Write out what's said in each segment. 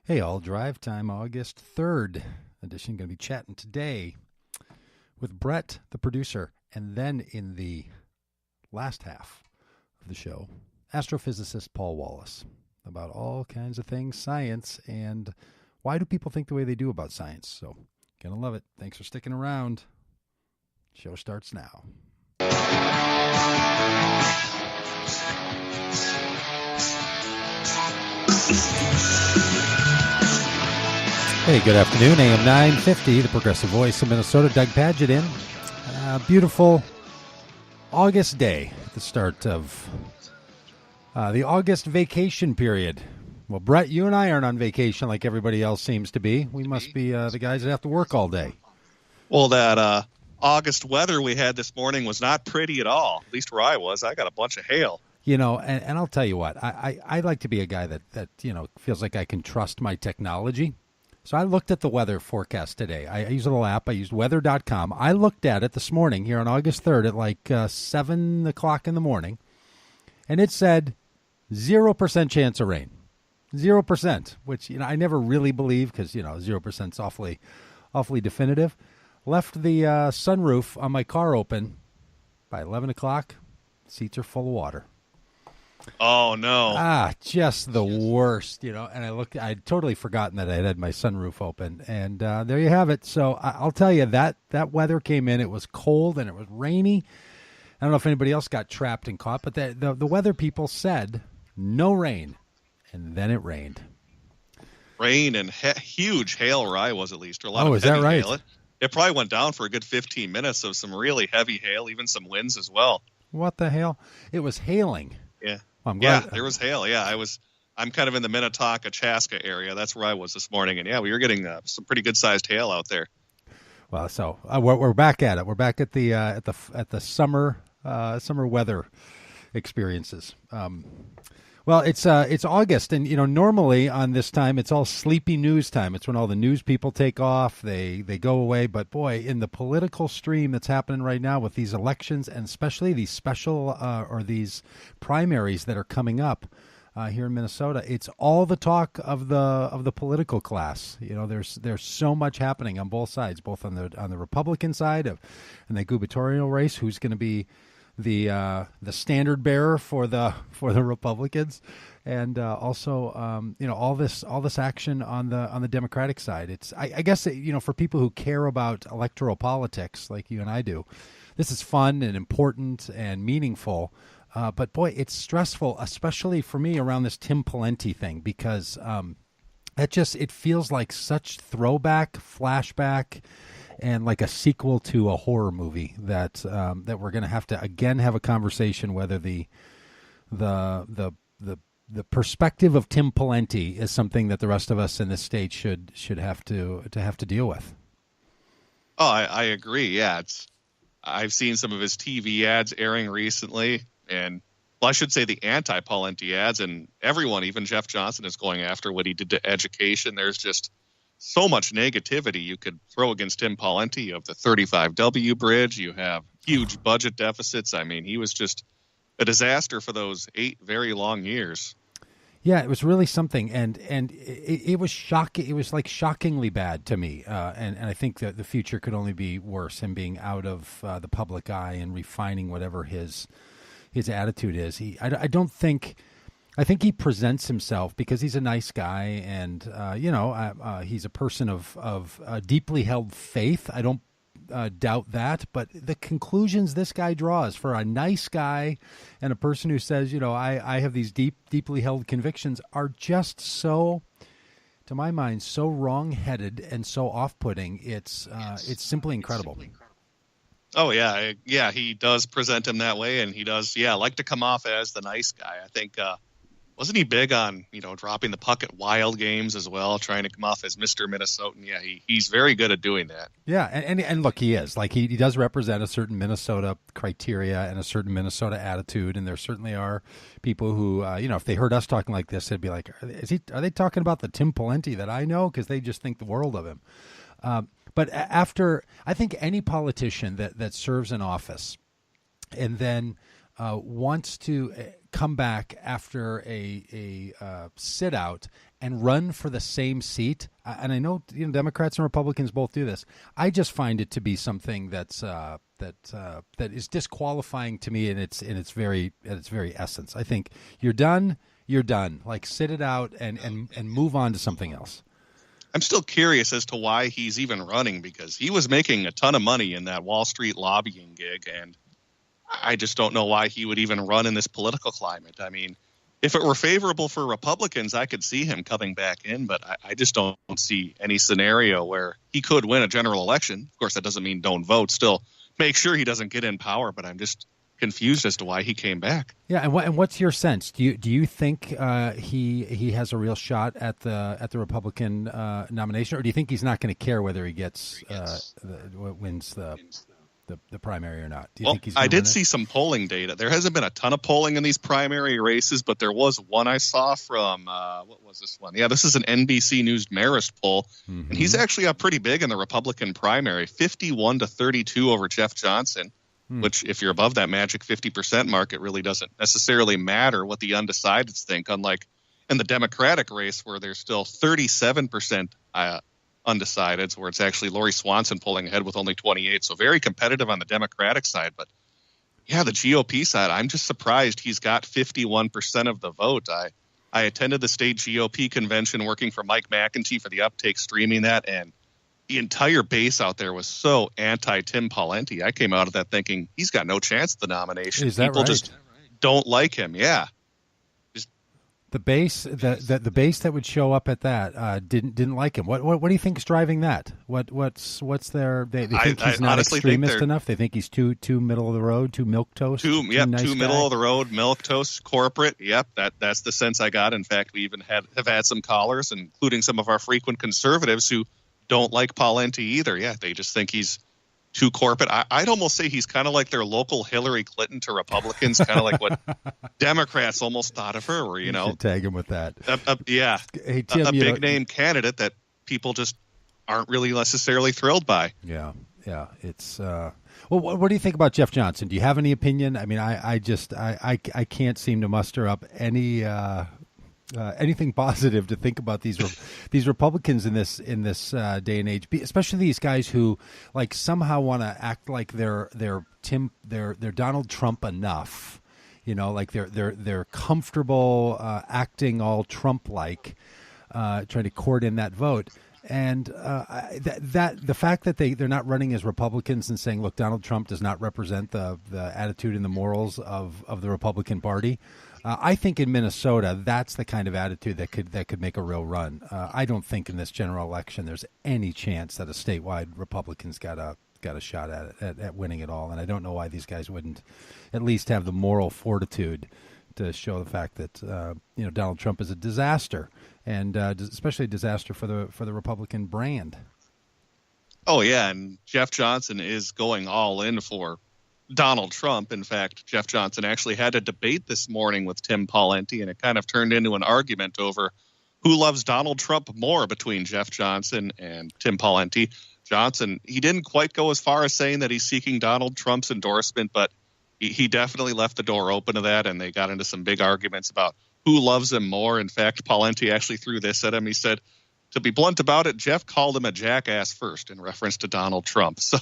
Hey all, Drive Time, August 3rd edition. Going to be chatting today with Brett, the producer, and then in the last half of the show, astrophysicist Paul Wallace, about all kinds of things, science, and why do people think the way they do about science. So, going to love it. Thanks for sticking around. Show starts now. Hey, good afternoon. AM950, the progressive voice of Minnesota. Doug Pagitt in. Beautiful August day at the start of the August vacation period. Well, Brett, you and I aren't on vacation like everybody else seems to be. We must be the guys that have to work all day. Well, that August weather we had this morning was not pretty at all, at least where I was. I got a bunch of hail. You know, and I'll tell you what, I like to be a guy that feels like I can trust my technology. So I looked at the weather forecast today. I used a little app. I used weather.com. I looked at it this morning here on August 3rd at like 7 o'clock in the morning, and it said 0% chance of rain. 0%, which I never really believe because 0% is awfully definitive. Left the sunroof on my car open. By 11 o'clock, seats are full of water. Oh, no. Just the worst, And I'd totally forgotten that I had my sunroof open. And there you have it. So I'll tell you, that weather came in. It was cold and it was rainy. I don't know if anybody else got trapped and caught, but the weather people said no rain. And then it rained. Rain and huge hail where I was, at least. Or a lot of is that right? Hail. It probably went down for a good 15 minutes of some really heavy hail, even some winds as well. What the hell? It was hailing. Yeah. Well, I'm glad. Yeah, there was hail. Yeah, I'm kind of in the Minnetonka, Chaska area. That's where I was this morning, and we were getting some pretty good sized hail out there. Well, so we're back at it. We're back at the summer weather experiences. Well, it's August, and normally on this time it's all sleepy news time. It's when all the news people take off, they go away. But boy, in the political stream that's happening right now with these elections, and especially these special or these primaries that are coming up here in Minnesota, it's all the talk of the political class. There's so much happening on both sides, both on the Republican side and the gubernatorial race. Who's going to be the standard bearer for the Republicans, and also all this action on the Democratic side. It's I guess for people who care about electoral politics like you and I do, this is fun and important and meaningful. But boy, it's stressful, especially for me around this Tim Pawlenty thing, because it feels like such throwback, flashback, and like a sequel to a horror movie that we're going to have to again have a conversation whether the perspective of Tim Pawlenty is something that the rest of us in this state should have to deal with. Oh, I agree. Yeah, I've seen some of his TV ads airing recently, and I should say the anti-Pawlenty ads, and everyone, even Jeff Johnson, is going after what he did to education. There's just so much negativity you could throw against Tim Pawlenty. You have the 35W bridge. You have huge budget deficits. I mean, he was just a disaster for those 8 very long years. Yeah, it was really something, and it was shocking. It was like shockingly bad to me, and I think that the future could only be worse. Him being out of the public eye and refining whatever his attitude is. I think he presents himself because he's a nice guy, and he's a person of deeply held faith. I don't doubt that, but the conclusions this guy draws for a nice guy and a person who says, I have these deeply held convictions are just so, to my mind, so wrong-headed and so off-putting. It's simply incredible. Oh, yeah, he does present him that way, and he does, like to come off as the nice guy. I think, wasn't he big on, dropping the puck at wild games as well, trying to come off as Mr. Minnesotan? Yeah, he's very good at doing that. Yeah, and look, he is. Like, he does represent a certain Minnesota criteria and a certain Minnesota attitude, and there certainly are people who, if they heard us talking like this, they'd be like, are they talking about the Tim Pawlenty that I know? Because they just think the world of him. But I think any politician that serves in office and then wants to come back after a sit out and run for the same seat, and I know Democrats and Republicans both do this, I just find it to be something that is disqualifying to me in its very essence. I think you're done. Like, sit it out and move on to something else. I'm still curious as to why he's even running, because he was making a ton of money in that Wall Street lobbying gig, and I just don't know why he would even run in this political climate. I mean, if it were favorable for Republicans, I could see him coming back in, but I just don't see any scenario where he could win a general election. Of course, that doesn't mean don't vote. Still, make sure he doesn't get in power, but I'm just confused as to why he came back. Yeah, and what's your sense? Do you think he has a real shot at the Republican nomination, or do you think he's not going to care whether he wins the primary or not? Do you think he's I did see some polling data. There hasn't been a ton of polling in these primary races, but there was one I saw from what was this one? Yeah, this is an NBC News Marist poll, and he's actually up pretty big in the Republican primary, 51-32 over Jeff Johnson. Which, if you're above that magic 50% mark, it really doesn't necessarily matter what the undecideds think, unlike in the Democratic race where there's still 37% undecideds, where it's actually Lori Swanson pulling ahead with only 28. So very competitive on the Democratic side. But, yeah, the GOP side, I'm just surprised he's got 51% of the vote. I attended the state GOP convention working for Mike McEntee for the Uptake, streaming that, and the entire base out there was so anti-Tim Pawlenty. I came out of that thinking he's got no chance at the nomination. Is that People right? just don't like him. Yeah. The base the base that would show up at that didn't like him. What do you think is driving that? What's their they think he's not extremist enough? They think he's too middle of the road, too milquetoast, too nice middle of the road, milquetoast, corporate. Yep, that's the sense I got. In fact, we even have had some callers, including some of our frequent conservatives, who don't like Pawlenty either. Yeah, they just think he's too corporate. I'd almost say he's kind of like their local Hillary Clinton to Republicans, kind of like what Democrats almost thought of her, where, you know, tag him with that. Hey, Tim, a big name candidate that people just aren't really necessarily thrilled by. Yeah. It's well, what do you think about Jeff Johnson? Do you have any opinion? I mean, I can't seem to muster up any anything positive to think about these Republicans in this day and age, especially these guys who like somehow want to act like they're Donald Trump enough, you know, like they're comfortable acting all Trump like, trying to court in that vote. And that the fact that they're not running as Republicans and saying, look, Donald Trump does not represent the attitude and the morals of the Republican Party. I think in Minnesota, that's the kind of attitude that could make a real run. I don't think in this general election there's any chance that a statewide Republican's got a shot at winning it all. And I don't know why these guys wouldn't at least have the moral fortitude to show the fact that Donald Trump is a disaster, and especially a disaster for the Republican brand. Oh yeah, and Jeff Johnson is going all in for Donald Trump. In fact, Jeff Johnson actually had a debate this morning with Tim Pawlenty, and it kind of turned into an argument over who loves Donald Trump more between Jeff Johnson and Tim Pawlenty. Johnson, he didn't quite go as far as saying that he's seeking Donald Trump's endorsement, but he definitely left the door open to that, and they got into some big arguments about who loves him more. In fact, Pawlenty actually threw this at him. He said, to be blunt about it, Jeff called him a jackass first in reference to Donald Trump. So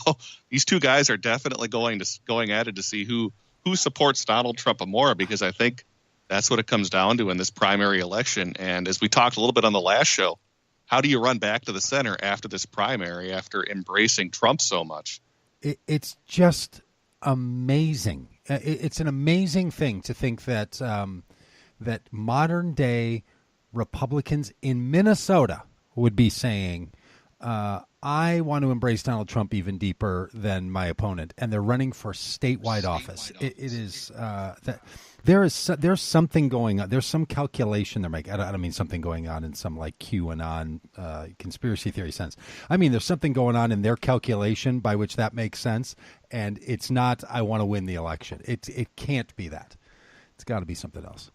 these two guys are definitely going at it to see who supports Donald Trump more, because I think that's what it comes down to in this primary election. And as we talked a little bit on the last show, how do you run back to the center after this primary, after embracing Trump so much? It's just amazing. It's an amazing thing to think that that modern day Republicans in Minnesota would be saying, I want to embrace Donald Trump even deeper than my opponent, and they're running for statewide office. It is that there's something going on. There's some calculation they're making. I don't mean something going on in some like QAnon conspiracy theory sense. I mean there's something going on in their calculation by which that makes sense, and it's not I want to win the election. It can't be that. It's got to be something else.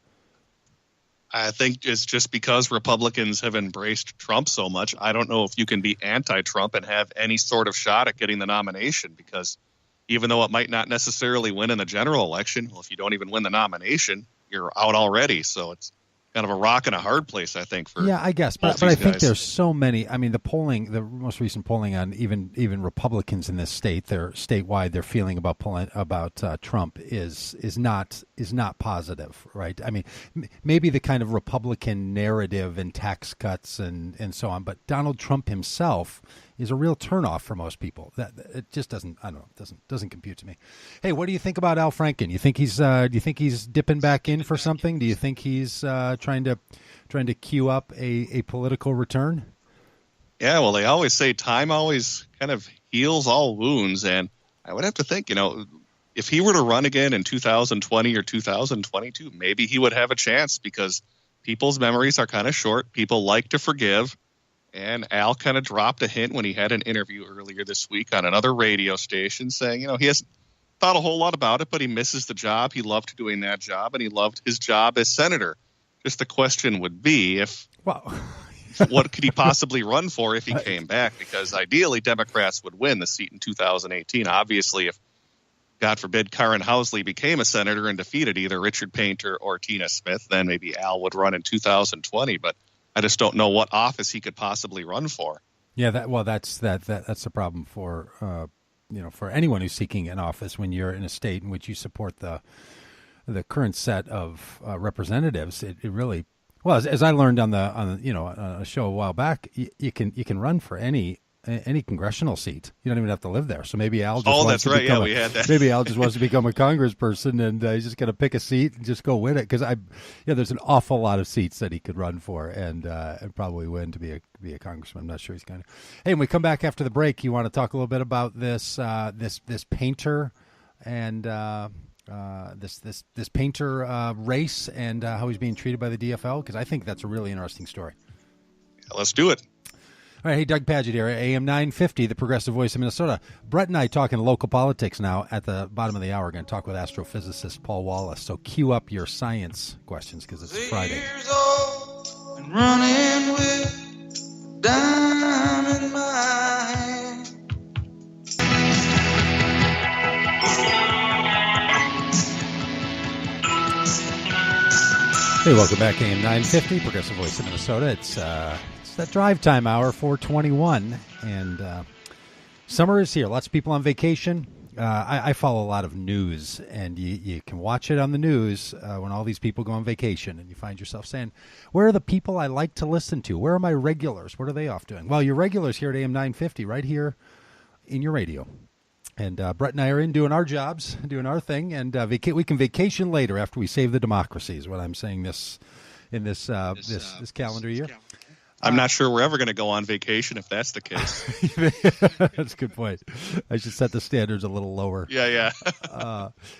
I think it's just because Republicans have embraced Trump so much. I don't know if you can be anti-Trump and have any sort of shot at getting the nomination, because even though it might not necessarily win in the general election, well, if you don't even win the nomination, you're out already. So kind of a rock and a hard place, I think, for I guess, but I think there's so many. I mean, the most recent polling on even Republicans in this state, they're statewide, their feeling about Trump is not positive, right? I mean, maybe the kind of Republican narrative and tax cuts and so on, but Donald Trump himself is a real turnoff for most people. That it just doesn't. I don't know. Doesn't compute to me. Hey, what do you think about Al Franken? You think he's do you think he's dipping back in for something? Do you think he's trying to queue up a political return? Yeah, well, they always say time always kind of heals all wounds, and I would have to think, if he were to run again in 2020 or 2022, maybe he would have a chance, because people's memories are kind of short. People like to forgive. And Al kind of dropped a hint when he had an interview earlier this week on another radio station saying, he hasn't thought a whole lot about it, but he misses the job. He loved doing that job, and he loved his job as senator. Just the question would be what could he possibly run for if he came back? Because ideally, Democrats would win the seat in 2018. Obviously, if, God forbid, Karen Housley became a senator and defeated either Richard Painter or Tina Smith, then maybe Al would run in 2020. But I just don't know what office he could possibly run for. Yeah, that's the problem for for anyone who's seeking an office when you're in a state in which you support the current set of representatives. It really, well, as I learned on a show a while back, you can run for any congressional seat. You don't even have to live there. So maybe Al just wants to become we had that. Maybe Al just wants to become a congressperson, and he's just going to pick a seat and just go win it. Because there's an awful lot of seats that he could run for and probably win to be a congressman. I'm not sure he's going to. Hey, when we come back after the break, you want to talk a little bit about this painter and this painter race and how he's being treated by the DFL, because I think that's a really interesting story. Yeah, let's do it. All right, hey, Doug Pagitt here, AM950, the progressive voice of Minnesota. Brett and I talking local politics now at the bottom of the hour. We're going to talk with astrophysicist Paul Wallace. So cue up your science questions, because it's Friday. Years old and running with a dime in my hand. Hey, welcome back, AM950, progressive voice of Minnesota. It's that drive time hour, 421, and summer is here. Lots of people on vacation. I follow a lot of news, and you can watch it on the news when all these people go on vacation, and you find yourself saying, where are the people I like to listen to? Where are my regulars? What are they off doing? Well, your regulars here at AM950, right here in your radio. And Brett and I are in doing our jobs, doing our thing, and we can vacation later after we save the democracy, is what I'm saying this calendar year. I'm not sure we're ever going to go on vacation if that's the case. That's a good point. I should set the standards a little lower. Yeah.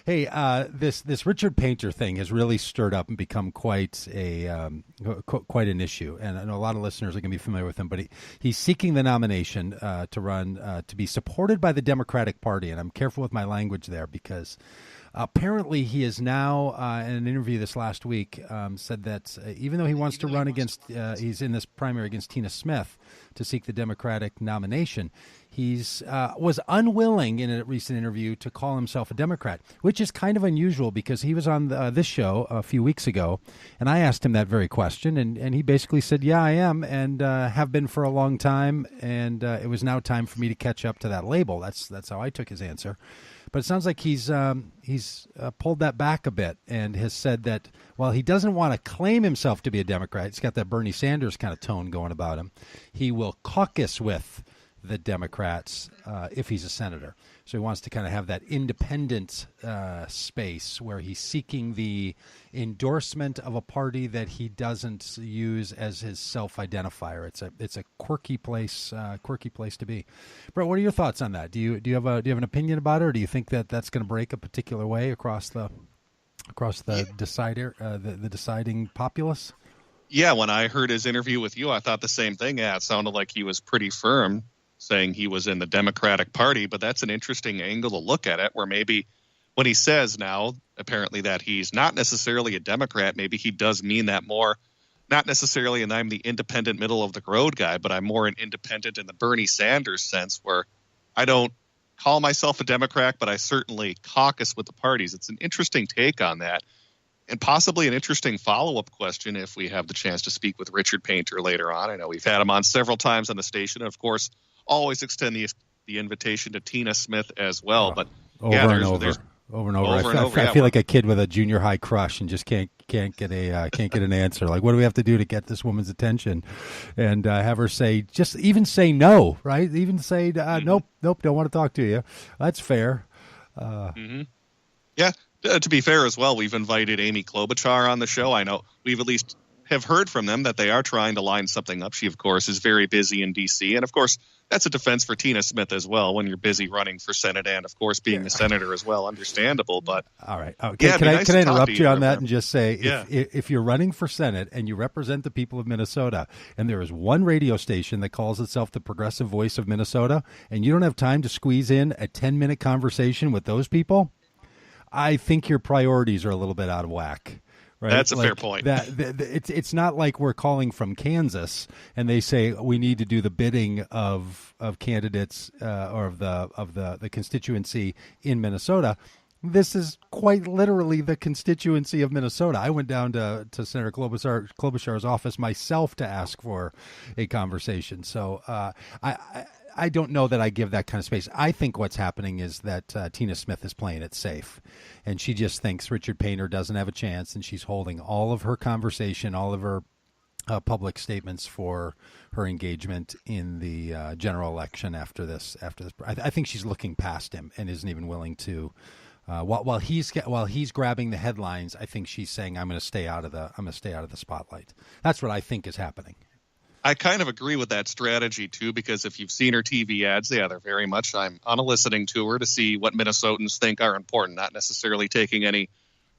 Hey, this Richard Painter thing has really stirred up and become quite an issue. And I know a lot of listeners are going to be familiar with him, but he's seeking the nomination to run to be supported by the Democratic Party. And I'm careful with my language there, because apparently he is now, in an interview this last week, said that even though he wants to run against, he's in this primary against Tina Smith to seek the Democratic nomination, he's was unwilling in a recent interview to call himself a Democrat, which is kind of unusual, because he was on this show a few weeks ago, and I asked him that very question, and he basically said, yeah, I am, and have been for a long time, and it was now time for me to catch up to that label. That's how I took his answer. But it sounds like he's pulled that back a bit and has said that while he doesn't want to claim himself to be a Democrat, he's got that Bernie Sanders kind of tone going about him, he will caucus with the Democrats if he's a senator. So he wants to kind of have that independent space where he's seeking the endorsement of a party that he doesn't use as his self-identifier. It's a quirky place to be. Brett, what are your thoughts on that? Do you have an opinion about it, or do you think that that's going to break a particular way across the the deciding populace? Yeah, when I heard his interview with you, I thought the same thing. Yeah, it sounded like he was pretty firm, saying he was in the Democratic Party, but that's an interesting angle to look at it, where maybe when he says now, apparently, that he's not necessarily a Democrat, maybe he does mean that more, not necessarily, and I'm the independent middle of the road guy, but I'm more an independent in the Bernie Sanders sense, where I don't call myself a Democrat, but I certainly caucus with the parties. It's an interesting take on that. and possibly an interesting follow-up question if we have the chance to speak with Richard Painter later on. I know we've had him on several times on the station. And of course, always extend the invitation to Tina Smith as well. But over and over. I feel like a kid with a junior high crush and just can't get an answer. Like, what do we have to do to get this woman's attention? And have her say no, right? Even say nope, don't want to talk to you. That's fair. Yeah. To be fair as well, we've invited Amy Klobuchar on the show. I know we've at least have heard from them that they are trying to line something up. She, of course, is very busy in D.C. And, of course, that's a defense for Tina Smith as well when you're busy running for Senate and, of course, being a senator as well. Understandable. But all right. Okay. Can I interrupt you on that and just say if you're running for Senate and you represent the people of Minnesota and there is one radio station that calls itself the progressive voice of Minnesota and you don't have time to squeeze in a 10-minute conversation with those people, I think your priorities are a little bit out of whack. Right? That's a fair point. It's not like we're calling from Kansas and they say we need to do the bidding of candidates or of the constituency in Minnesota. This is quite literally the constituency of Minnesota. I went down to Senator Klobuchar's office myself to ask for a conversation. So I don't know that I give that kind of space. I think what's happening is that Tina Smith is playing it safe, and she just thinks Richard Painter doesn't have a chance, and she's holding all of her conversation, all of her public statements for her engagement in the general election after this. I think she's looking past him and isn't even willing to. While he's grabbing the headlines, I think she's saying, "I'm going to stay out of the spotlight." That's what I think is happening. I kind of agree with that strategy, too, because if you've seen her TV ads, they're very much I'm on a listening tour to see what Minnesotans think are important, not necessarily taking any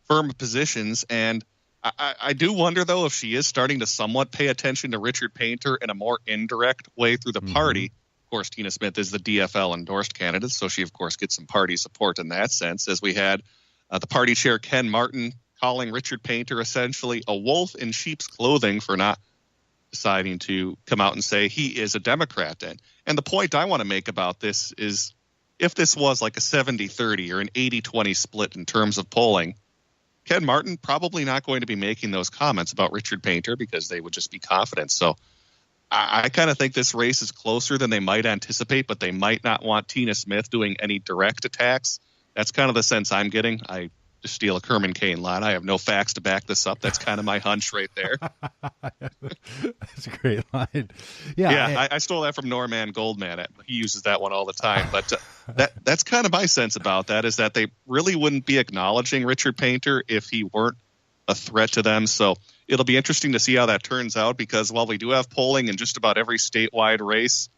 firm positions. And I do wonder, though, if she is starting to somewhat pay attention to Richard Painter in a more indirect way through the party. Of course, Tina Smith is the DFL endorsed candidate, so she, of course, gets some party support in that sense, as we had the party chair, Ken Martin, calling Richard Painter essentially a wolf in sheep's clothing for not deciding to come out and say he is a Democrat. And the point I want to make about this is if this was like a 70-30 or an 80-20 split in terms of polling, Ken Martin probably not going to be making those comments about Richard Painter because they would just be confident. So I kind of think this race is closer than they might anticipate, but they might not want Tina Smith doing any direct attacks. That's kind of the sense I'm getting. I to steal a Kerman Kane line. I have no facts to back this up. That's kind of my hunch right there. That's a great line. I stole that from Norman Goldman. He uses that one all the time. But that's kind of my sense about that, is that they really wouldn't be acknowledging Richard Painter if he weren't a threat to them. So it'll be interesting to see how that turns out, because while we do have polling in just about every statewide race,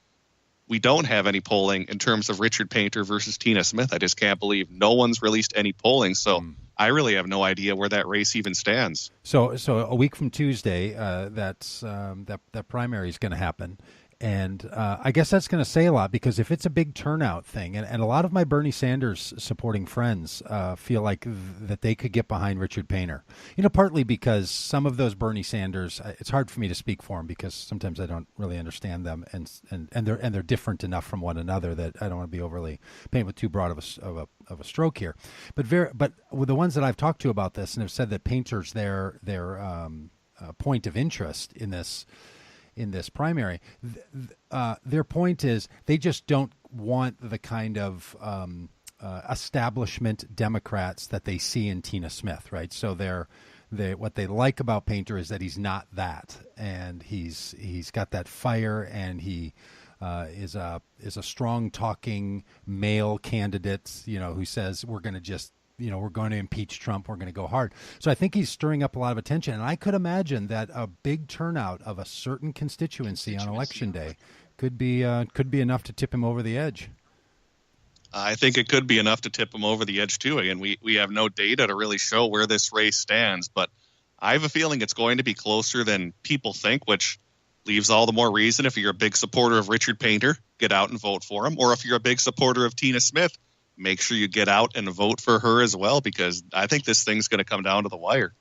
we don't have any polling in terms of Richard Painter versus Tina Smith. I just can't believe no one's released any polling. So I really have no idea where that race even stands. So a week from Tuesday, that primary is going to happen. And I guess that's going to say a lot, because if it's a big turnout thing, and a lot of my Bernie Sanders supporting friends feel like that they could get behind Richard Painter, partly because some of those Bernie Sanders, it's hard for me to speak for them because sometimes I don't really understand them, and they're different enough from one another that I don't want to be overly painted with too broad of a stroke here. But with the ones that I've talked to about this and have said that Painter's their point of interest in this primary, their point is they just don't want the kind of establishment Democrats that they see in Tina Smith, right? So what they like about Painter is that he's not that, and he's got that fire, and he is a strong talking male candidate, who says we're going to just. We're going to impeach Trump. We're going to go hard. So I think he's stirring up a lot of attention. And I could imagine that a big turnout of a certain constituency on Election Day could be enough to tip him over the edge. I think it could be enough to tip him over the edge, too. Again, we have no data to really show where this race stands. But I have a feeling it's going to be closer than people think, which leaves all the more reason, if you're a big supporter of Richard Painter, get out and vote for him. Or if you're a big supporter of Tina Smith, make sure you get out and vote for her as well, because I think this thing's going to come down to the wire.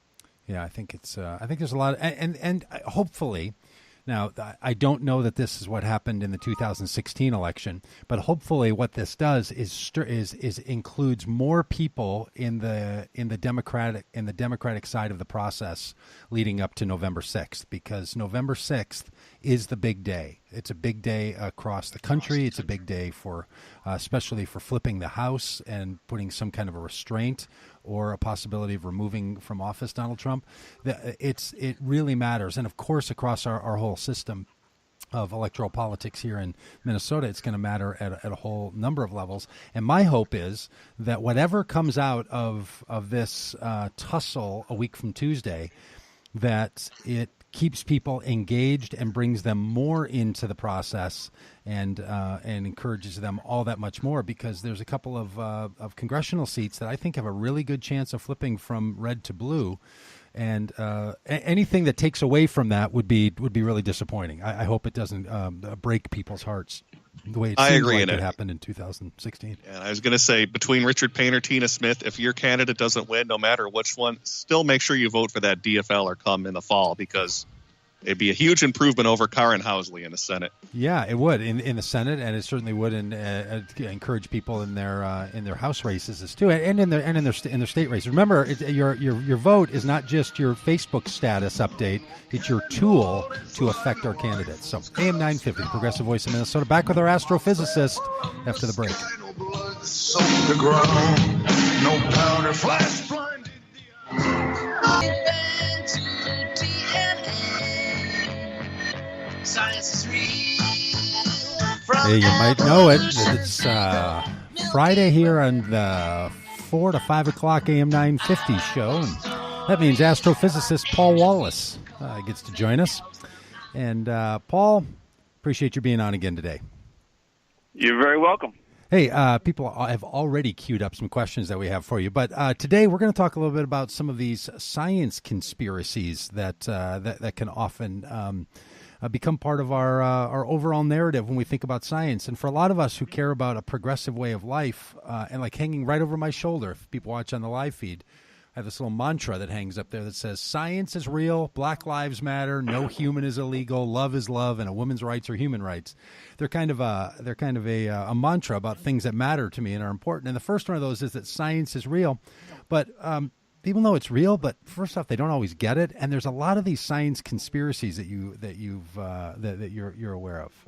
Yeah, I think there's a lot of, and hopefully Now, I don't know that this is what happened in the 2016 election, but hopefully, what this does is includes more people in the Democratic side of the process leading up to November 6th, because November 6th is the big day. It's a big day across the country. It's a big day for, especially for flipping the House and putting some kind of a restraint or a possibility of removing from office Donald Trump. It really matters. And of course, across our whole system of electoral politics here in Minnesota, it's going to matter at a whole number of levels. And my hope is that whatever comes out of this tussle a week from Tuesday, that it keeps people engaged and brings them more into the process and encourages them all that much more, because there's a couple of congressional seats that I think have a really good chance of flipping from red to blue. And anything that takes away from that would be really disappointing. I hope it doesn't break people's hearts the way it seems like it happened in 2016. And I was going to say, between Richard Payne or Tina Smith, if your candidate doesn't win, no matter which one, still make sure you vote for that DFL or come in the fall, because it'd be a huge improvement over Karen Housley in the Senate. Yeah, it would in the Senate, and it certainly would encourage people in their House races too, and in their state races. Remember, your vote is not just your Facebook status update; it's your tool to affect our candidates. So, AM950, Progressive Voice of Minnesota, back with our astrophysicist after the break. The ground, no powder flash blinded. Science is real. Hey, you might know it. It's Friday here on the 4 to 5 o'clock AM 950 show. And that means astrophysicist Paul Wallace gets to join us. And Paul, appreciate you being on again today. You're very welcome. Hey, people have already queued up some questions that we have for you, but today we're going to talk a little bit about some of these science conspiracies that can often become part of our overall narrative when we think about science. And for a lot of us who care about a progressive way of life, and like hanging right over my shoulder, if people watch on the live feed, I have this little mantra that hangs up there that says, science is real, Black Lives Matter, no human is illegal, love is love, and a woman's rights are human rights. They're kind of a mantra about things that matter to me and are important. And the first one of those is that science is real, but people know it's real, but first off, they don't always get it. And there's a lot of these science conspiracies that you're aware of.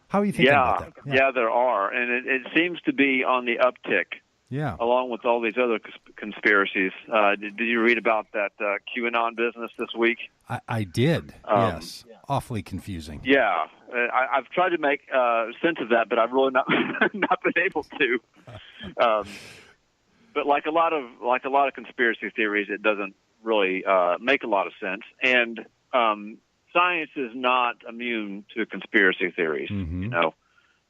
How are you thinking about that? Yeah, there are, and it seems to be on the uptick. Yeah. Along with all these other conspiracies. Did you read about that QAnon business this week? I did. Yes. Awfully confusing. Yeah. I've tried to make sense of that, but I've really not been able to. But like a lot of conspiracy theories, it doesn't really make a lot of sense. And science is not immune to conspiracy theories. Mm-hmm. You know,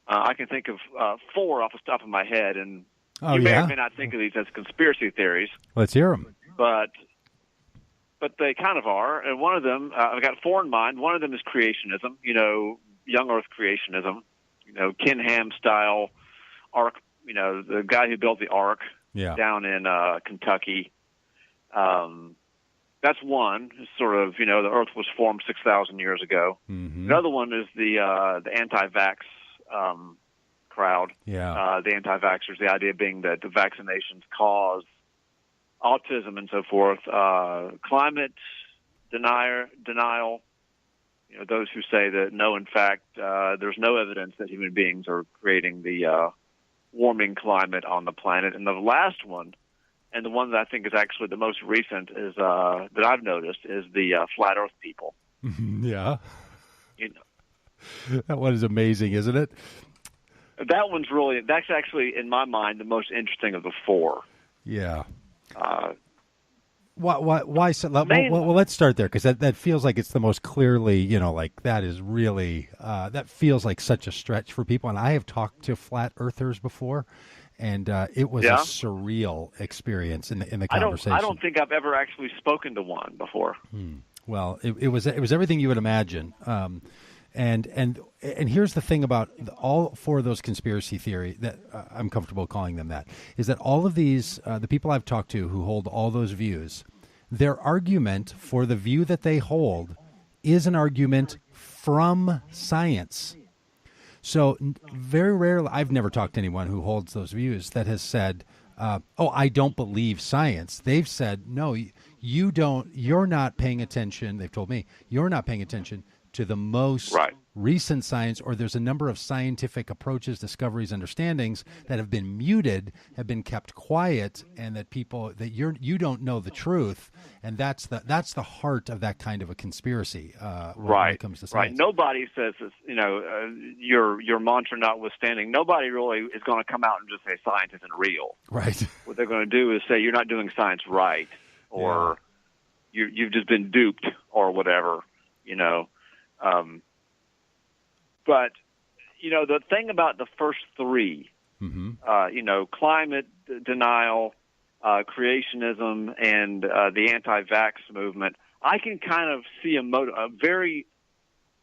I can think of 4 off the top of my head, and you may or may not think of these as conspiracy theories. Let's hear them. But they kind of are. And one of them, I've got 4 in mind. One of them is creationism, you know, young Earth creationism, you know, Ken Ham style ark, you know, the guy who built the ark down in Kentucky. That's one. It's sort of, you know, the Earth was formed 6,000 years ago. Mm-hmm. Another one is the anti-vax crowd. Yeah. The anti-vaxxers, the idea being that the vaccinations cause autism and so forth. Climate denial, you know, those who say that no, in fact, there's no evidence that human beings are creating the warming climate on the planet. And the last one, and the one that I think is actually the most recent, is that I've noticed, is the flat Earth people. Yeah. You know, that one is amazing, isn't it? That's actually, in my mind, the most interesting of the 4. Yeah. Why so? Well, let's start there, because that feels like it's the most clearly, you know, like that is really, that feels like such a stretch for people. And I have talked to flat earthers before, and it was a surreal experience in the conversation. I don't think I've ever actually spoken to one before. Well, it was everything you would imagine. And here's the thing about all 4 of those conspiracy theory that I'm comfortable calling them that, is that all of these, the people I've talked to who hold all those views, their argument for the view that they hold is an argument from science. So very rarely, I've never talked to anyone who holds those views that has said, I don't believe science. They've said, no, you're not paying attention. They've told me, you're not paying attention to the most recent science, or there's a number of scientific approaches, discoveries, understandings that have been muted, have been kept quiet, and that you don't know the truth, and that's the heart of that kind of a conspiracy. When it comes to science. Right. Nobody says this, your mantra notwithstanding. Nobody really is going to come out and just say science isn't real. Right. What they're going to do is say you're not doing science right, or you've just been duped, or whatever. But, the thing about the first three, climate denial, creationism, and the anti-vax movement, I can kind of see a very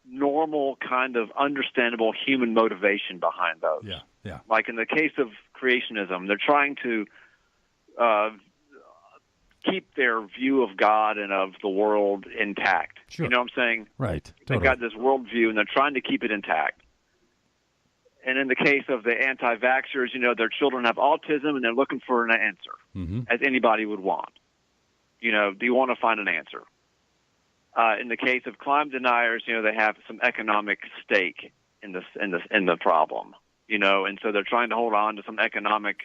normal kind of understandable human motivation behind those. Yeah, yeah. Like in the case of creationism, they're trying to keep their view of God and of the world intact. Sure. You know what I'm saying? Right. Totally. They've got this worldview, and they're trying to keep it intact. And in the case of the anti-vaxxers, their children have autism, and they're looking for an answer, as anybody would want. Do you want to find an answer? In the case of climate deniers, they have some economic stake in the problem, and so they're trying to hold on to some economic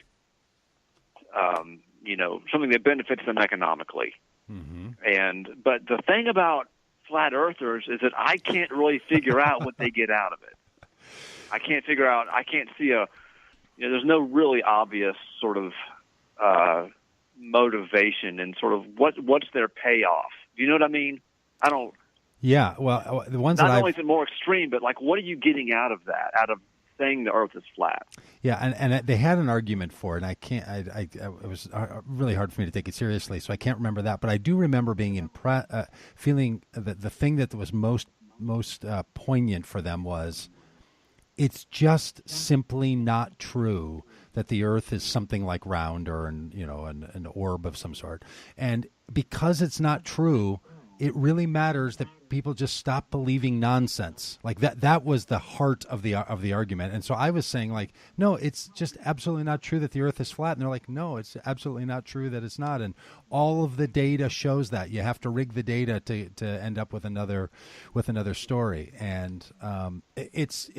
something that benefits them economically. But the thing about flat earthers is that I can't really figure out what they get out of it. I can't see there's no really obvious sort of motivation and sort of what's their payoff. Do you know what I mean? I don't. Yeah, well, the ones not that only is it more extreme, but like, what are you getting out of that? Out of saying the Earth is flat. Yeah, and they had an argument for it, and I can't. It was really hard for me to take it seriously, so I can't remember that. But I do remember being feeling that the thing that was most poignant for them was, it's just simply not true that the Earth is something like round or an orb of some sort, and because it's not true, it really matters that people just stop believing nonsense. Like that was the heart of the argument. And so I was saying, like, no, it's just absolutely not true that the Earth is flat. And they're like, no, it's absolutely not true that it's not. And all of the data shows that. You have to rig the data to end up with another story. And it's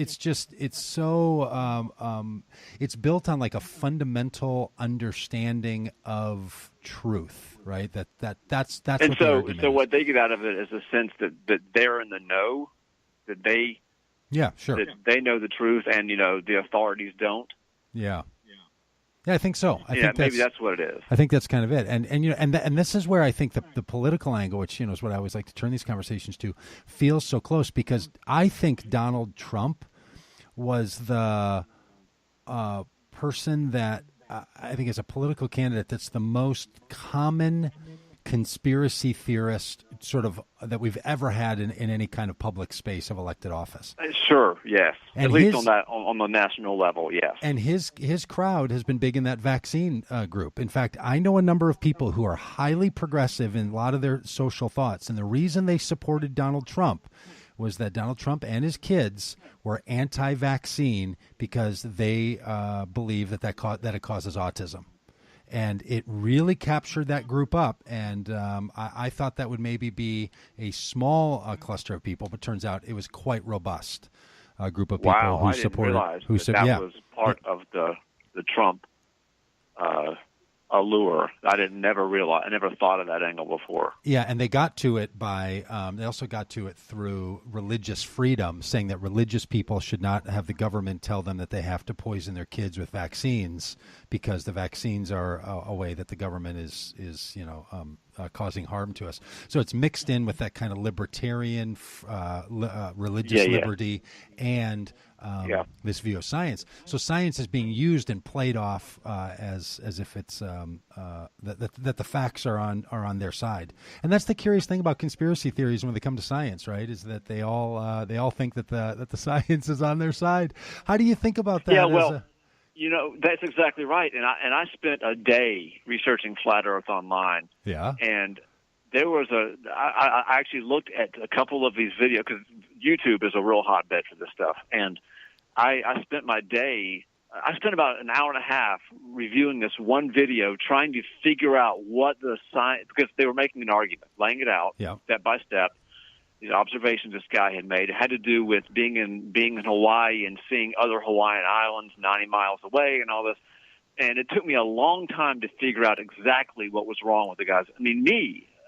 built on like a fundamental understanding of truth, right? That's and what so the argument is. What they get out of it is a sense that they're in the know, that they that they know the truth, and the authorities don't. Yeah, I think so. I think maybe that's what it is. I think that's kind of it. And this is where I think the political angle, which is what I always like to turn these conversations to, feels so close, because I think Donald Trump was the person that I think is a political candidate that's the most common conspiracy theorist sort of that we've ever had in any kind of public space of elected office. Sure, yes. And at least on the national level, yes. And his crowd has been big in that vaccine group. In fact, I know a number of people who are highly progressive in a lot of their social thoughts, and the reason they supported Donald Trump was that Donald Trump and his kids were anti-vaccine because they believe that it causes autism. And it really captured that group up. And I thought that would maybe be a small cluster of people, but turns out it was quite robust group of people who supported. I didn't realize that was part of the Trump allure. I never thought of that angle before. Yeah, and they got to it by they also got to it through religious freedom, saying that religious people should not have the government tell them that they have to poison their kids with vaccines, because the vaccines are a way that the government is causing harm to us. So it's mixed in with that kind of libertarian religious liberty and this view of science. So science is being used and played off as if it's that the facts are on their side. And that's the curious thing about conspiracy theories when they come to science, right? Is that they all think that the science is on their side. How do you think about that? Yeah, well, that's exactly right. And I spent a day researching flat Earth online. Yeah. And there was I actually looked at a couple of these videos because YouTube is a real hotbed for this stuff, and I spent my day. I spent about an hour and a half reviewing this one video, trying to figure out what the science, because they were making an argument, laying it out step by step. These observations this guy had made, it had to do with being in Hawaii and seeing other Hawaiian islands 90 miles away and all this. And it took me a long time to figure out exactly what was wrong with the guys. I mean,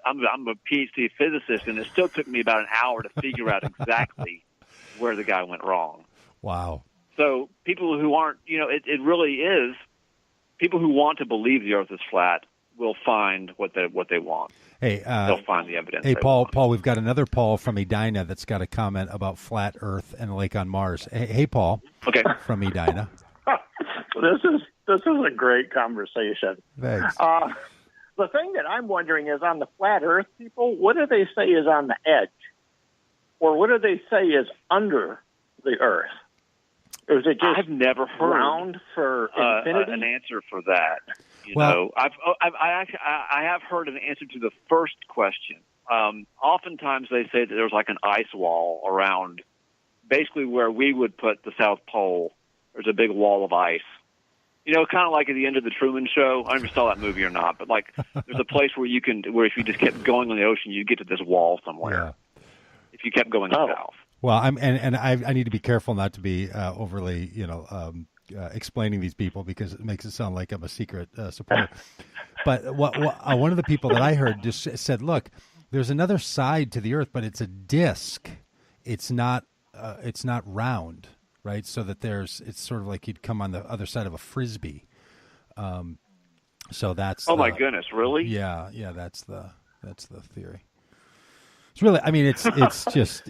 I'm a PhD physicist, and it still took me about an hour to figure out exactly where the guy went wrong. Wow. So people who aren't, it really is, people who want to believe the Earth is flat will find what they want. Hey, they'll find the evidence. Hey, Paul, we've got another Paul from Edina that's got a comment about flat Earth and a lake on Mars. Hey, Paul. Okay. From Edina. This is a great conversation. Thanks. The thing that I'm wondering is on the flat Earth people, what do they say is on the edge? Or what do they say is under the Earth? Or is it just I've never heard round for infinity? An answer for that. I have heard an answer to the first question. Oftentimes they say that there's like an ice wall around, basically where we would put the South Pole. There's a big wall of ice. Kind of like at the end of the Truman Show. I don't know if you saw that movie or not, but like there's a place where if you just kept going on the ocean, you'd get to this wall somewhere. Yeah. If you kept going south. Well, I need to be careful not to be overly, explaining these people because it makes it sound like I'm a secret supporter. But one of the people that I heard just said, "Look, there's another side to the Earth, but it's a disc. It's not round, right? So that it's sort of like you'd come on the other side of a frisbee. So that's my goodness, really? Yeah, that's the theory." It's really, I mean, it's just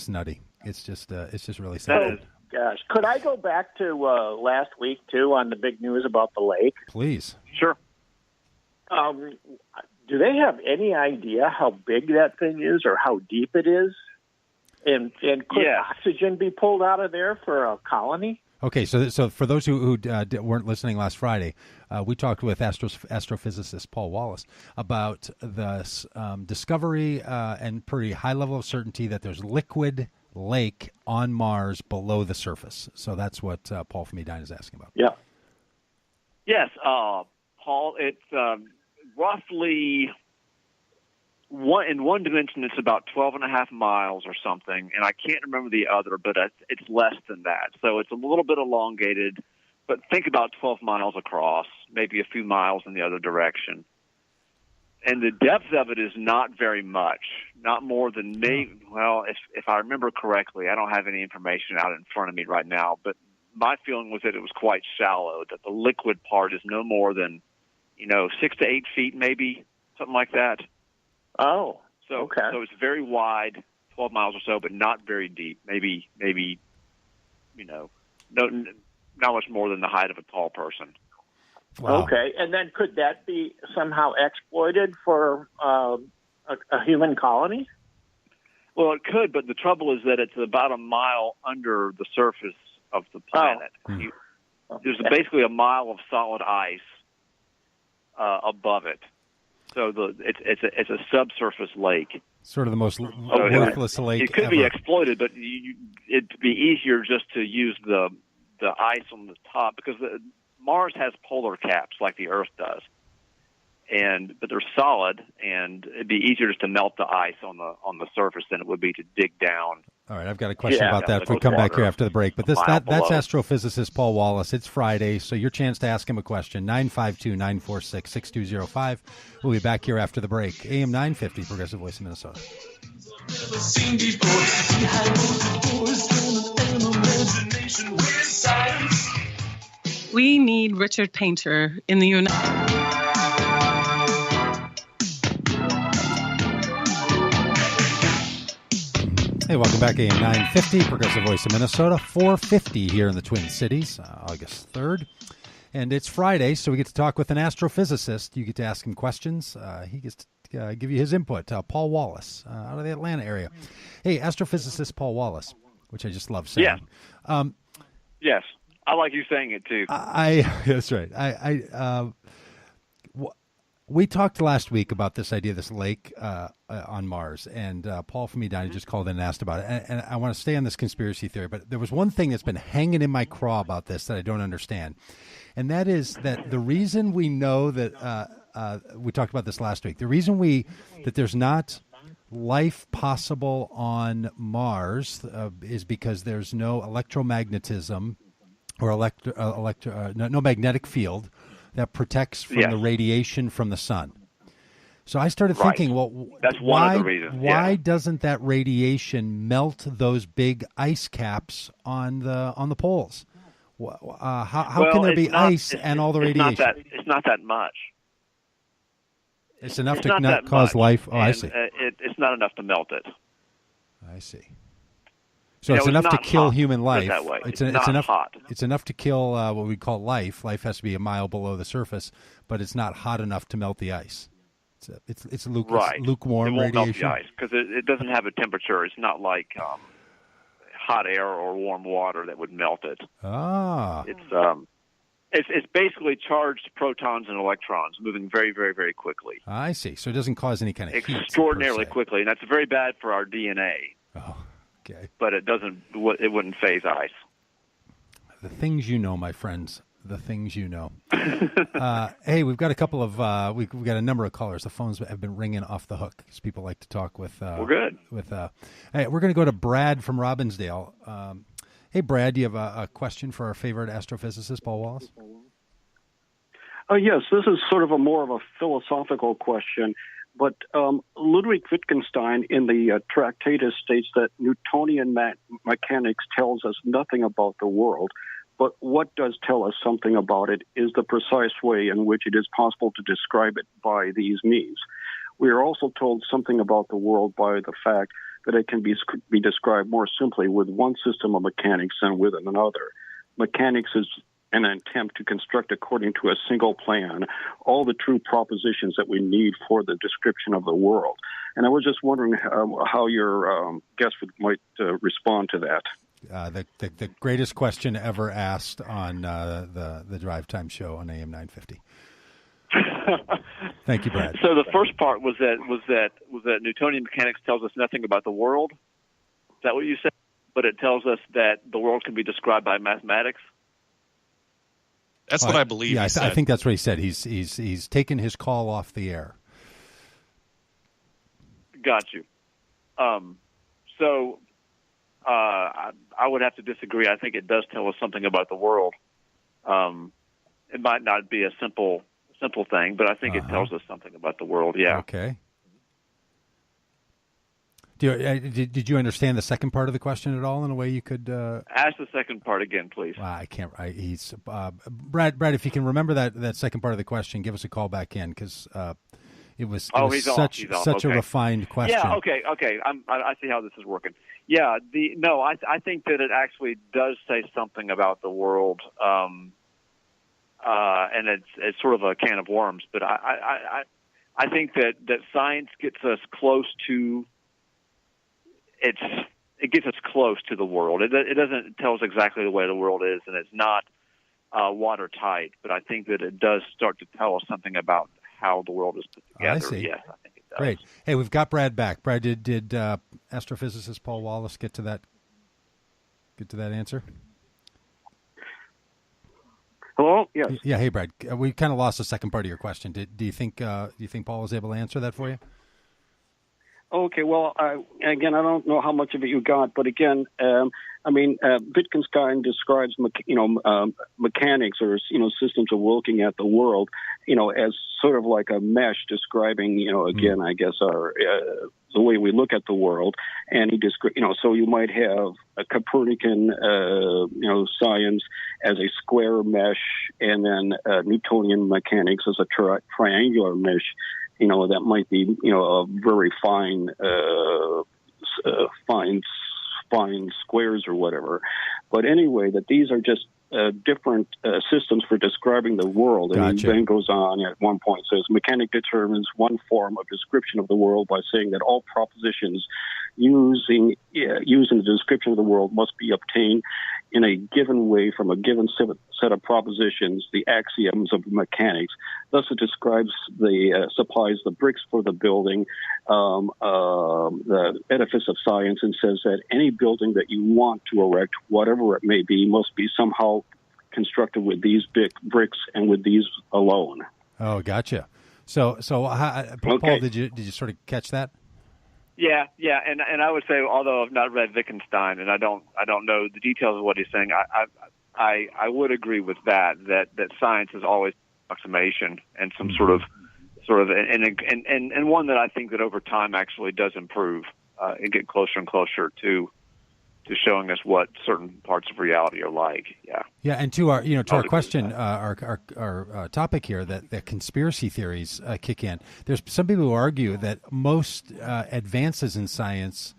nutty. It's just really sad. Gosh, could I go back to last week too on the big news about the lake? Please. Sure. Do they have any idea how big that thing is or how deep it is? And could oxygen be pulled out of there for a colony? Okay, so for those who weren't listening last Friday, we talked with astrophysicist Paul Wallace about the discovery and pretty high level of certainty that there's liquid lake on Mars below the surface. So that's what Paul from Edina is asking about. Yeah. Yes, Paul, it's roughly... in one dimension, it's about 12.5 miles or something, and I can't remember the other, but it's less than that. So it's a little bit elongated, but think about 12 miles across, maybe a few miles in the other direction. And the depth of it is not very much, not more than maybe, well, if I remember correctly, I don't have any information out in front of me right now, but my feeling was that it was quite shallow, that the liquid part is no more than, 6 to 8 feet maybe, something like that. Oh, so okay. So it's very wide, 12 miles or so, but not very deep. Maybe not much more than the height of a tall person. Wow. Okay, and then could that be somehow exploited for a human colony? Well, it could, but the trouble is that it's about a mile under the surface of the planet. There's basically a mile of solid ice above it. So it's a subsurface lake. Sort of the most worthless lake It could ever. be exploited, but it'd be easier just to use the ice on the top because Mars has polar caps like the Earth does, but they're solid, and it'd be easier just to melt the ice on the surface than it would be to dig down. All right, I've got a question about that if we come back here after the break. But that's astrophysicist Paul Wallace. It's Friday, so your chance to ask him a question, 952-946-6205. We'll be back here after the break. AM950, Progressive Voice of Minnesota. We need Richard Painter in the United Hey, welcome back, AM950, Progressive Voice of Minnesota, 4:50 here in the Twin Cities, August 3rd. And it's Friday, so we get to talk with an astrophysicist. You get to ask him questions. He gets to give you his input. Paul Wallace, out of the Atlanta area. Hey, astrophysicist Paul Wallace, which I just love saying. Yeah. Yes, I like you saying it, too. That's right. We talked last week about this idea of this lake on Mars, and Paul from Edina just called in and asked about it. And I want to stay on this conspiracy theory, but there was one thing that's been hanging in my craw about this that I don't understand, and that is that the reason we know that we talked about this last week, the reason that there's not life possible on Mars is because there's no electromagnetism or no magnetic field that protects from the radiation from the sun. So I started thinking, well, that's one of the reasons. Why doesn't that radiation melt those big ice caps on the poles? How can there be ice and all the radiation? It's not that much. It's enough to not cause life. Oh, I see. It's not enough to melt it. I see. So it's enough to kill human life. That way. It's not hot. It's enough to kill what we call life. Life has to be a mile below the surface, but it's not hot enough to melt the ice. It's lukewarm it won't radiation. Melt the ice because it doesn't have a temperature. It's not like hot air or warm water that would melt it. Ah. It's basically charged protons and electrons moving very, very, very quickly. I see. So it doesn't cause any kind of heat. Extraordinarily quickly, and that's very bad for our DNA. Oh, okay. But it wouldn't phase ice. The things you know, my friends. The things you know. Hey, we've got a couple of we've got a number of callers. The phones have been ringing off the hook because people like to talk with. We're good. Hey, we're going to go to Brad from Robbinsdale. Hey, Brad, do you have a question for our favorite astrophysicist, Paul Wallace? Yes, this is sort of more of a philosophical question. But Ludwig Wittgenstein in the Tractatus states that Newtonian mechanics tells us nothing about the world. But what does tell us something about it is the precise way in which it is possible to describe it by these means. We are also told something about the world by the fact that it can be described more simply with one system of mechanics than with another. Mechanics is an attempt to construct according to a single plan all the true propositions that we need for the description of the world. And I was just wondering how your guest might respond to that. The greatest question ever asked on the Drive Time show on AM950. Thank you, Brad. So the first part was that Newtonian mechanics tells us nothing about the world. Is that what you said? But it tells us that the world can be described by mathematics. That's what I believe. Yeah, he said. I think that's what he said. He's taken his call off the air. Got you. So I would have to disagree. I think it does tell us something about the world. It might not be a simple thing, but I think it tells us something about the world. Yeah. Okay. Did you understand the second part of the question at all in a way you could ask the second part again, please? I can't. He's Brad. If you can remember that second part of the question, give us a call back in because it was such a refined question. Yeah. Okay. I see how this is working. Yeah. I think that it actually does say something about the world, and it's sort of a can of worms. But I think that science gets us close to. It gets us close to the world. It doesn't tell us exactly the way the world is, and it's not watertight. But I think that it does start to tell us something about how the world is put together. I see. Yes, I think it does. Great. Hey, we've got Brad back. Brad, did astrophysicist Paul Wallace get to that answer? Hello. Yes. Yeah. Hey, Brad. We kind of lost the second part of your question. Do you think Paul was able to answer that for you? Okay, well, again, I don't know how much of it you got, but again, Wittgenstein describes, mechanics or, systems of looking at the world, as sort of like a mesh describing, again, I guess the way we look at the world. And he so you might have a Copernican, science as a square mesh, and then Newtonian mechanics as a triangular mesh. That might be, a very fine squares or whatever. But anyway, that these are just different systems for describing the world. Gotcha. And he then goes on at one point, says, mechanic determines one form of description of the world by saying that all propositions using the description of the world must be obtained in a given way from a given set of propositions, the axioms of mechanics. Thus, it describes supplies the bricks for the building, the edifice of science, and says that any building that you want to erect, whatever it may be, must be somehow constructed with these bricks and with these alone. Oh, gotcha. So, Paul, okay. did you sort of catch that? Yeah, and I would say, although I've not read Wittgenstein and I don't know the details of what he's saying, I would agree with that science is always approximation and some sort of and one that I think that over time actually does improve and get closer and closer to showing us what certain parts of reality are like. Yeah, and to our our question, our topic here, that conspiracy theories kick in. There's some people who argue that most advances in science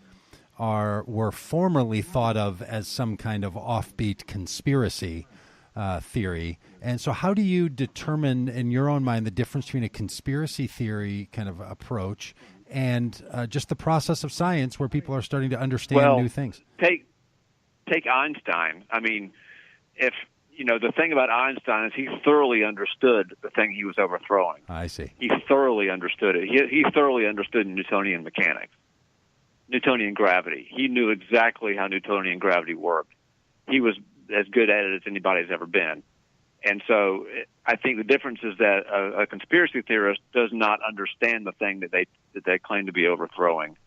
were formerly thought of as some kind of offbeat conspiracy theory. And so how do you determine in your own mind the difference between a conspiracy theory kind of approach and just the process of science where people are starting to understand new things? Take Einstein. I mean, if the thing about Einstein is he thoroughly understood the thing he was overthrowing. I see. He thoroughly understood it. He thoroughly understood Newtonian mechanics, Newtonian gravity. He knew exactly how Newtonian gravity worked. He was as good at it as anybody's ever been. And so I think the difference is that a conspiracy theorist does not understand the thing that they claim to be overthrowing.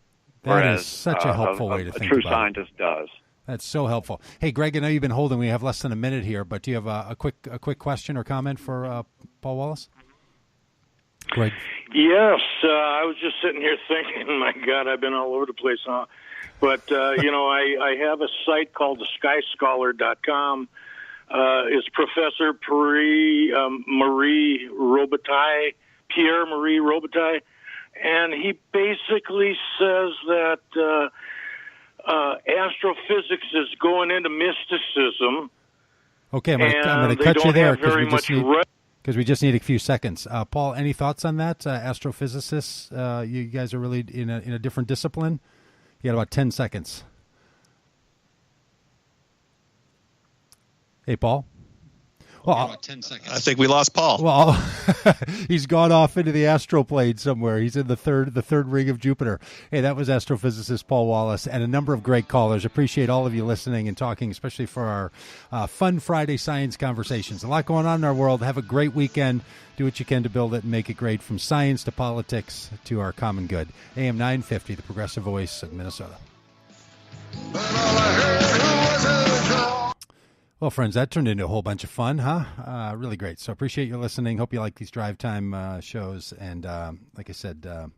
That is such a helpful way to think about it. A true scientist does. That's so helpful. Hey, Greg, I know you've been holding. We have less than a minute here, but do you have a quick question or comment for Paul Wallace? Greg? Yes, I was just sitting here thinking, my God, I've been all over the place, huh? But, I have a site called theskyscholar.com. It's Professor Pierre Marie Robitaille, and he basically says that astrophysics is going into mysticism. Okay, I'm going to cut you there because we just need a few seconds. Paul, any thoughts on that? Astrophysicists, you guys are really in a different discipline. You got about 10 seconds. Hey, Paul. Well, about 10 seconds. I think we lost Paul. Well, he's gone off into the astroplane somewhere. He's in the third ring of Jupiter. Hey, that was astrophysicist Paul Wallace and a number of great callers. Appreciate all of you listening and talking, especially for our fun Friday science conversations. A lot going on in our world. Have a great weekend. Do what you can to build it and make it great, from science to politics to our common good. AM950, the progressive voice of Minnesota. Well, friends, that turned into a whole bunch of fun, huh? Really great. So appreciate your listening. Hope you like these drive time shows. And like I said, got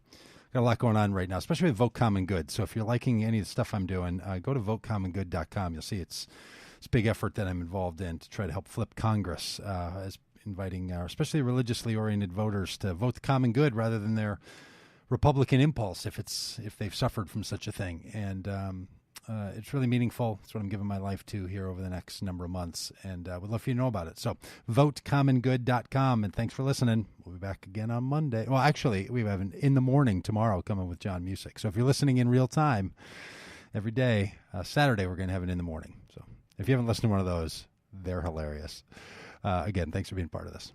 a lot going on right now, especially with Vote Common Good. So if you're liking any of the stuff I'm doing, go to votecommonggood.com. You'll see it's a big effort that I'm involved in to try to help flip Congress, as inviting especially religiously oriented voters to vote the common good rather than their Republican impulse if they've suffered from such a thing. And it's really meaningful. It's what I'm giving my life to here over the next number of months, and would love for you to know about it. So votecommonggood.com, and thanks for listening. We'll be back again on Monday. Well, actually, we have an In the Morning tomorrow coming with John Music. So if you're listening in real time every day, Saturday we're going to have an In the Morning. So if you haven't listened to one of those, they're hilarious. Again, thanks for being part of this.